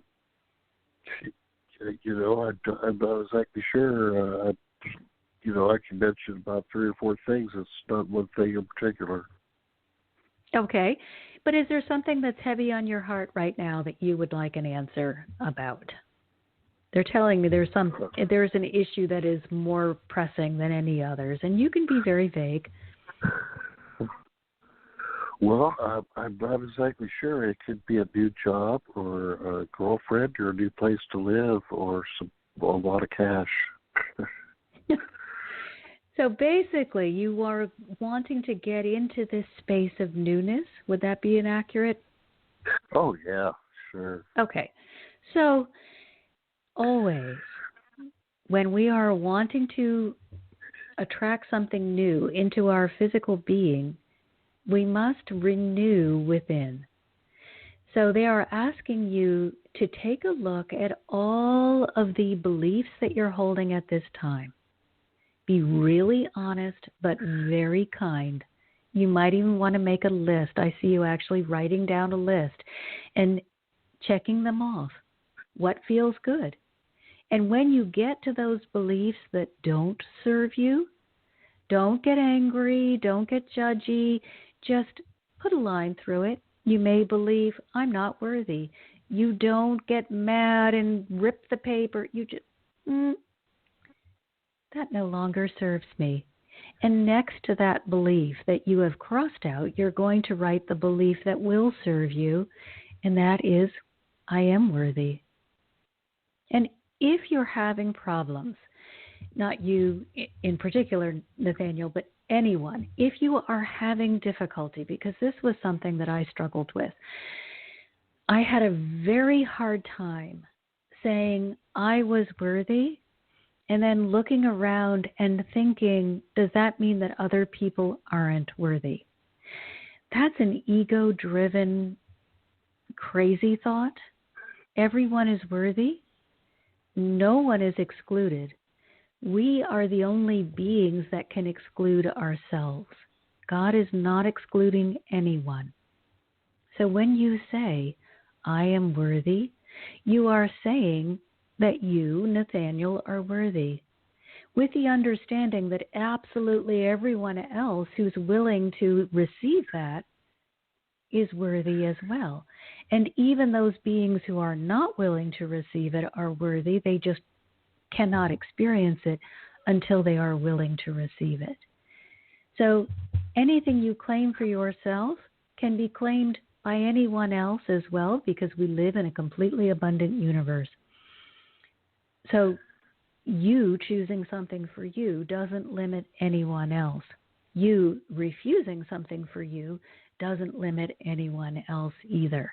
not exactly sure. I can mention about 3 or 4 things. It's not one thing in particular. Okay. But is there something that's heavy on your heart right now that you would like an answer about? They're telling me there's an issue that is more pressing than any others, and you can be very vague. Well, I'm not exactly sure. It could be a new job or a girlfriend or a new place to live or a lot of cash. So basically, you are wanting to get into this space of newness. Would that be inaccurate? Oh, yeah, sure. Okay. So always, when we are wanting to attract something new into our physical being, we must renew within. So they are asking you to take a look at all of the beliefs that you're holding at this time. Be really honest, but very kind. You might even want to make a list. I see you actually writing down a list and checking them off. What feels good? And when you get to those beliefs that don't serve you, don't get angry, don't get judgy. Just put a line through it. You may believe, I'm not worthy. You don't get mad and rip the paper. You just, that no longer serves me. And next to that belief that you have crossed out, you're going to write the belief that will serve you, and that is, I am worthy. And if you're having problems, not you in particular, Nathaniel, but anyone, if you are having difficulty, because this was something that I struggled with, I had a very hard time saying I was worthy and then looking around and thinking, does that mean that other people aren't worthy? That's an ego-driven, crazy thought. Everyone is worthy. No one is excluded. We are the only beings that can exclude ourselves. God is not excluding anyone. So when you say, I am worthy, you are saying that you, Nathaniel, are worthy, with the understanding that absolutely everyone else who's willing to receive that is worthy as well. And even those beings who are not willing to receive it are worthy. They just cannot experience it until they are willing to receive it. So anything you claim for yourself can be claimed by anyone else as well, because we live in a completely abundant universe. So you choosing something for you doesn't limit anyone else. You refusing something for you doesn't limit anyone else either.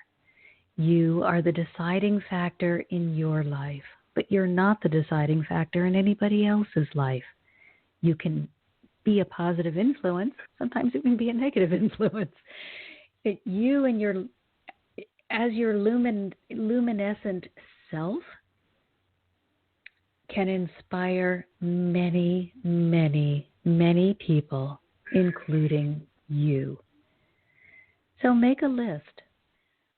You are the deciding factor in your life, but you're not the deciding factor in anybody else's life. You can be a positive influence. Sometimes it can be a negative influence. You and as your luminescent self can inspire many, many, many people, including you. So make a list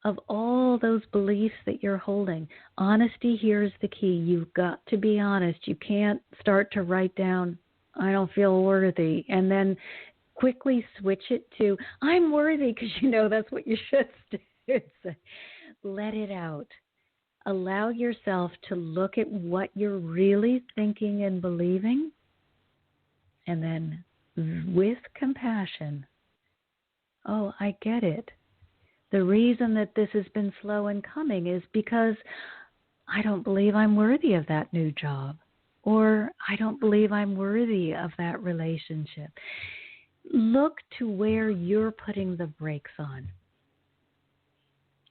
of all those beliefs that you're holding. Honesty here is the key. You've got to be honest. You can't start to write down, I don't feel worthy, and then quickly switch it to, I'm worthy, because you know that's what you should do. Let it out. Allow yourself to look at what you're really thinking and believing, and then with compassion, oh, I get it. The reason that this has been slow in coming is because I don't believe I'm worthy of that new job, or I don't believe I'm worthy of that relationship. Look to where you're putting the brakes on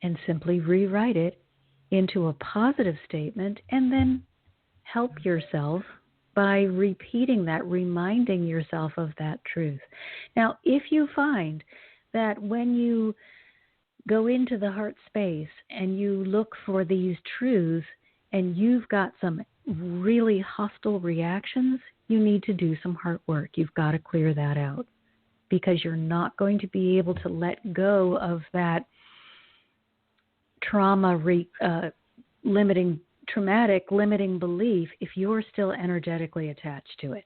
and simply rewrite it into a positive statement, and then help yourself by repeating that, reminding yourself of that truth. Now, if you find that when you go into the heart space and you look for these truths and you've got some really hostile reactions, you need to do some heart work. You've got to clear that out, because you're not going to be able to let go of that traumatic limiting belief if you're still energetically attached to it.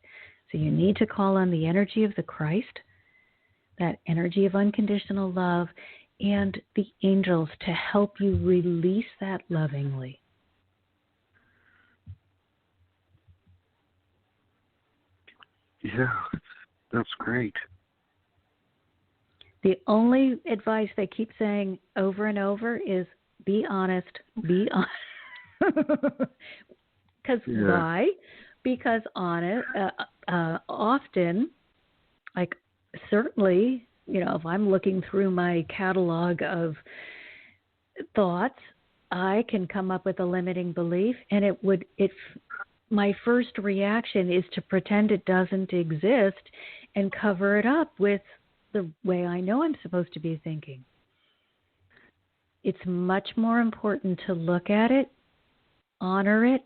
So you need to call on the energy of the Christ, that energy of unconditional love, and the angels to help you release that lovingly. Yeah, that's great. The only advice they keep saying over and over is be honest, be honest. Because why? Because often, like certainly, if I'm looking through my catalog of thoughts, I can come up with a limiting belief, and my first reaction is to pretend it doesn't exist and cover it up with the way I know I'm supposed to be thinking. It's much more important to look at it, honor it,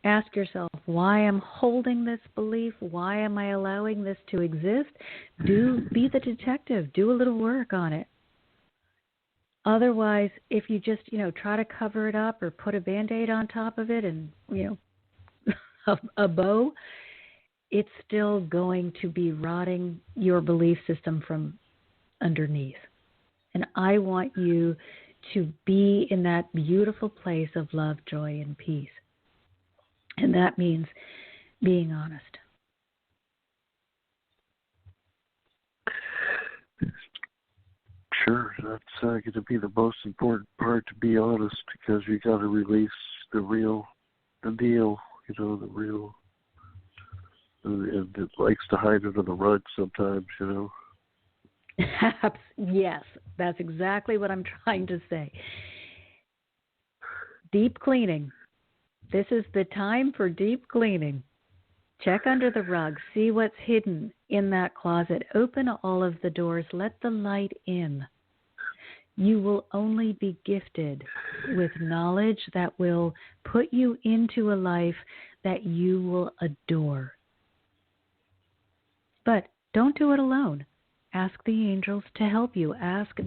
ask yourself why I'm holding this belief, why am I allowing this to exist? Be the detective, do a little work on it. Otherwise, if you just, try to cover it up or put a Band-Aid on top of it and, a bow, it's still going to be rotting your belief system from underneath. And I want you to be in that beautiful place of love, joy, and peace. And that means being honest. Sure, that's going to be the most important part, to be honest, because you got to release the deal, the real, and it likes to hide under the rug sometimes, Yes, that's exactly what I'm trying to say. Deep cleaning. This is the time for deep cleaning. Check under the rug. See what's hidden in that closet. Open all of the doors. Let the light in. You will only be gifted with knowledge that will put you into a life that you will adore. But don't do it alone. Ask the angels to help you.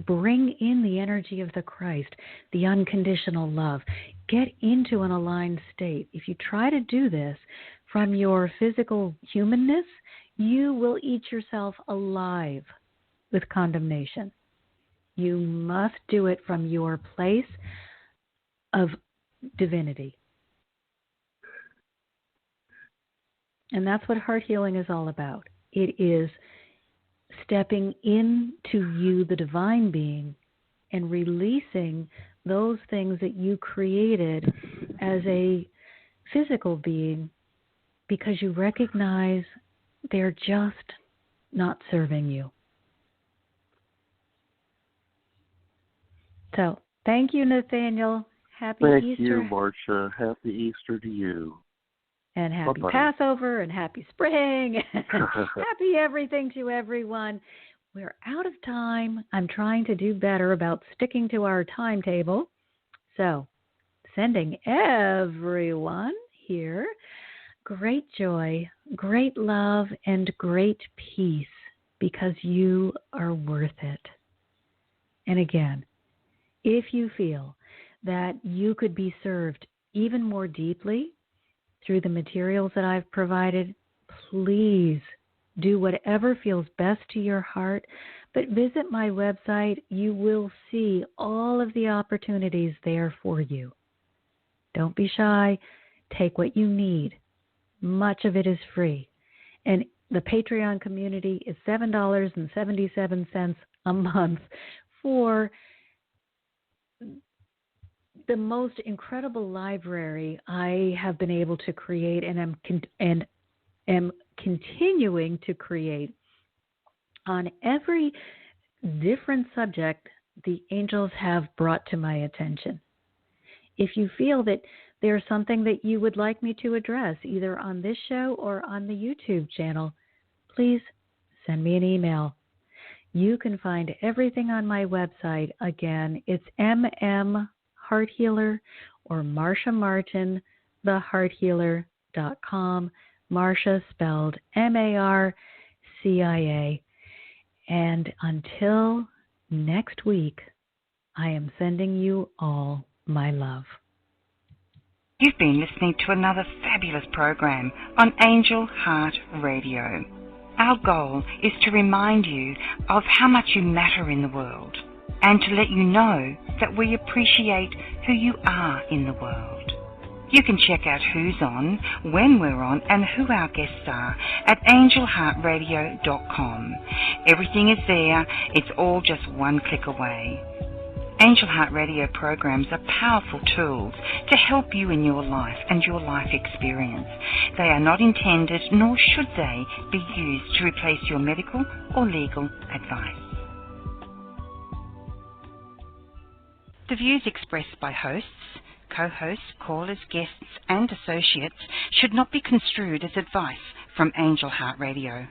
Bring in the energy of the Christ, the unconditional love. Get into an aligned state. If you try to do this from your physical humanness, you will eat yourself alive with condemnation. You must do it from your place of divinity. And that's what heart healing is all about. It is stepping into you, the divine being, and releasing those things that you created as a physical being because you recognize they're just not serving you. So, thank you, Nathaniel. Happy Thank Easter. you, Marcia. Happy Easter to you. And happy Bye-bye. Passover and happy spring. Happy everything to everyone. We're out of time. I'm trying to do better about sticking to our timetable. So, sending everyone here great joy, great love, and great peace because you are worth it. And again, if you feel that you could be served even more deeply through the materials that I've provided, please do whatever feels best to your heart. But visit my website. You will see all of the opportunities there for you. Don't be shy. Take what you need. Much of it is free. And the Patreon community is $7.77 a month for the most incredible library I have been able to create and am continuing to create on every different subject the angels have brought to my attention. If you feel that there's something that you would like me to address, either on this show or on the YouTube channel, please send me an email. You can find everything on my website. Again, it's Heart Healer or Marcia Martin, thehearthealer.com. Marcia spelled Marcia. And until next week, I am sending you all my love. You've been listening to another fabulous program on Angel Heart Radio. Our goal is to remind you of how much you matter in the world and to let you know that we appreciate who you are in the world. You can check out who's on, when we're on, and who our guests are at angelheartradio.com. Everything is there. It's all just one click away. Angel Heart Radio programs are powerful tools to help you in your life and your life experience. They are not intended, nor should they, be used to replace your medical or legal advice. The views expressed by hosts, co-hosts, callers, guests, and associates should not be construed as advice from Angel Heart Radio.